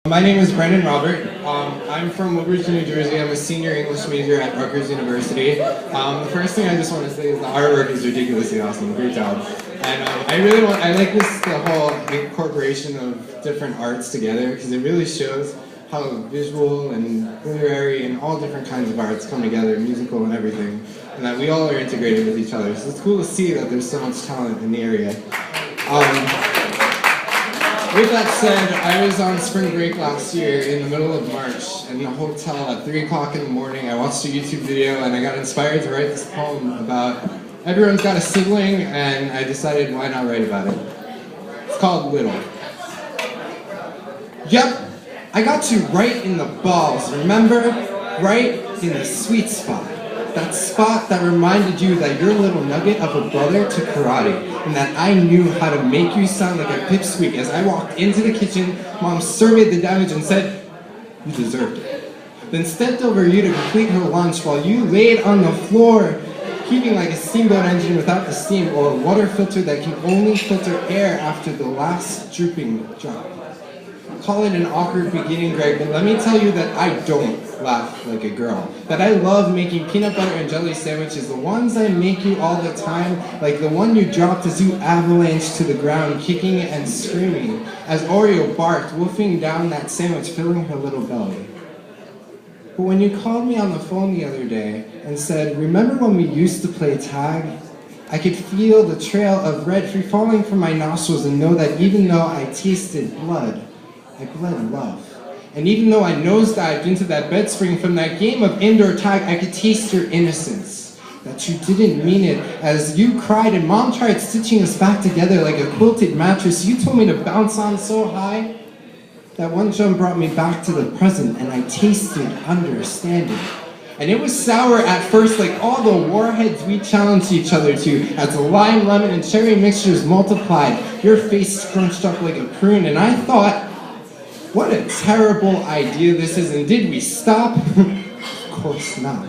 My name is Brendan Robert. I'm from Woodbridge, New Jersey. I'm a senior English major at Rutgers University. The first thing I just want to say is the artwork is ridiculously awesome. Great job. And I like the whole incorporation of different arts together because it really shows how visual and literary and all different kinds of arts come together, musical and everything, and that we all are integrated with each other. So it's cool to see that there's so much talent in the area. With that said, I was on spring break last year in the middle of March in a hotel at 3 o'clock in the morning. I watched a YouTube video and I got inspired to write this poem about everyone's got a sibling, and I decided why not write about it. It's called Little. Yep, I got you right in the balls, remember? Right in the sweet spot. That spot that reminded you that you're a little nugget of a brother to karate, and that I knew how to make you sound like a pipsqueak as I walked into the kitchen, Mom surveyed the damage and said, "You deserved it." Then stepped over you to complete her lunch while you laid on the floor, heaving like a steamboat engine without the steam, or a water filter that can only filter air after the last drooping drop. Call it an awkward beginning, Greg, but let me tell you that I don't laugh like a girl. That I love making peanut butter and jelly sandwiches, the ones I make you all the time, like the one you dropped as you avalanched to the ground, kicking and screaming, as Oreo barked, wolfing down that sandwich, filling her little belly. But when you called me on the phone the other day and said, "Remember when we used to play tag?" I could feel the trail of red free falling from my nostrils and know that even though I tasted blood, I bled love. And even though I nosedived into that bed spring from that game of indoor tag, I could taste your innocence. That you didn't mean it. As you cried and Mom tried stitching us back together like a quilted mattress, you told me to bounce on so high. That one jump brought me back to the present, and I tasted understanding. And it was sour at first, like all the warheads we challenged each other to, as the lime, lemon, and cherry mixtures multiplied. Your face scrunched up like a prune, and I thought, what a terrible idea this is, and did we stop? Of course not.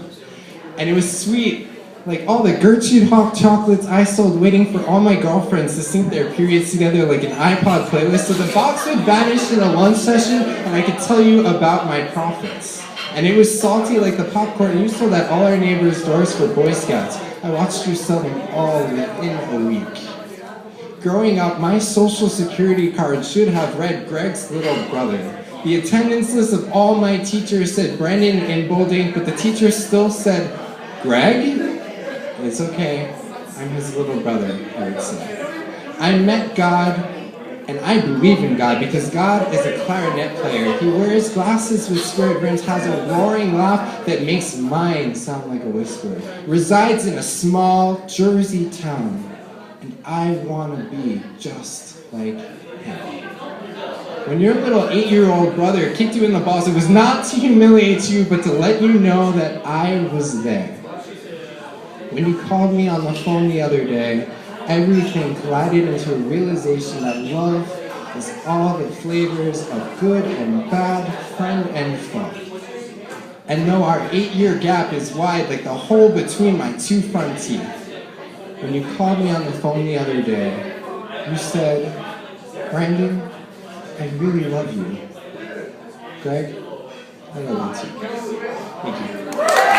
And it was sweet, like all the Gertrude Hawk chocolates I sold waiting for all my girlfriends to sync their periods together like an iPod playlist, so the box would vanish in a lunch session and I could tell you about my profits. And it was salty like the popcorn you sold at all our neighbors' doors for Boy Scouts. I watched you sell them all within a week. Growing up, my social security card should have read Greg's little brother. The attendance list of all my teachers said Brandon in bold ink, but the teacher still said, "Greg?" "It's okay, I'm his little brother," I would say. I met God, and I believe in God, because God is a clarinet player. He wears glasses with squared rims, has a roaring laugh that makes mine sound like a whisper, resides in a small Jersey town, and I want to be just like him. When your little 8-year-old brother kicked you in the balls, it was not to humiliate you, but to let you know that I was there. When you called me on the phone the other day, everything collided into a realization that love is all the flavors of good and bad, friend and foe. And though our 8-year gap is wide like the hole between my 2 front teeth, when you called me on the phone the other day, you said, "Brandon, I really love you." Greg, I love you too. Thank you.